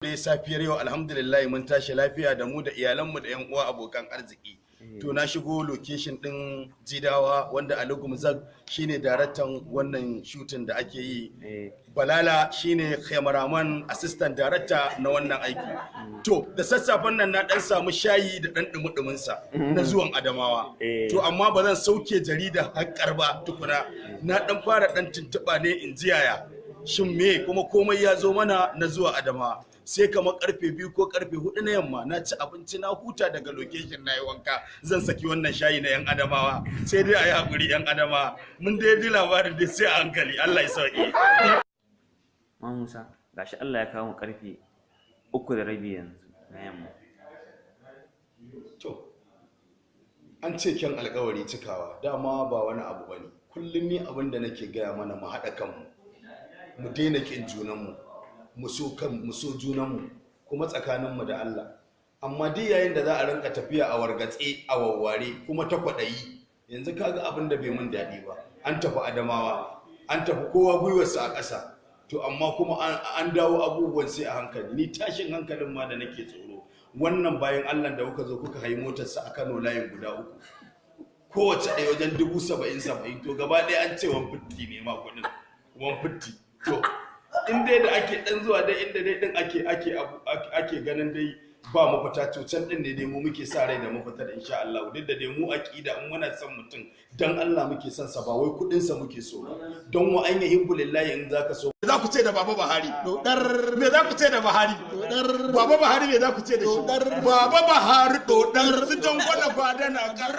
dai safiyar yau alhamdulillah mun tashi lafiya da mu da iyalanmu da yan uwa abokan arziki. To na shigo location din Jidawa wanda Ali Gumzak shine daraktan wannan shooting da ake yi. Balala shine cameraman assistant director na wannan aiki. To da sassafen nan na dan samu shayi da dan dumudumin sa na zuwan Adamawa. To amma ba zan sauke jarida hakkar ba tukuna. Na dan fara dan tuntuba ne in jiyaya. Shin me kuma komai ya zo mana na zuwa Adamawa. Sai kamar karfe 2 ko karfe 4 na yamma na ci abinci na huta daga location na yi wanka zan saki wannan shayi na yan Adamawa sai dai a yi haƙuri yan Adamawa mun dai ji labarin dai sai a hankali Allah ya sauke. Musa gashi Allah ya kawo mu karfe 3:30 yanzu na yamma. To an ce kyan alƙawari cikawa dama ba wani abu bane kullum ni abin da nake gaya mana mu haɗa kanmu mu daina kin junanmu mu so junanmu kuma tsakaninmu da Allah amma duk yayin da za a rinka tafiya a wargatse a wawware kuma ta kwaɗayi yanzu kaga abin da bai mun daɗi ba an tafi Adamawa an tafi kowa gwiwarsa a ƙasa to amma kuma an dawo abubuwan sai a hankali ni tashin hankalin ma da nake tsoro wannan bayan Allah da kuka zo kuka hayi motarsa a Kano layin guda 3 kowace ɗaya wajen 70,000 to gaba ɗaya an ce 150 ne ma kuɗin 150 to in dai da ake dan zuwa dai inda dai din ake ganin dai ba mafita to can din ne dai mu muke sa rai da mafita da insha Allah duk da dai mu aqida in muna son mutum dan Allah muke son sa ba wai kudin sa muke so ba don wa an yuhibbu lillahi in zaka so me za ku ce da Baba Buhari dodar me za ku ce da Buhari dodar Baba Buhari me za ku ce da shi Baba Buhari dodar su jan gwana kwada na kar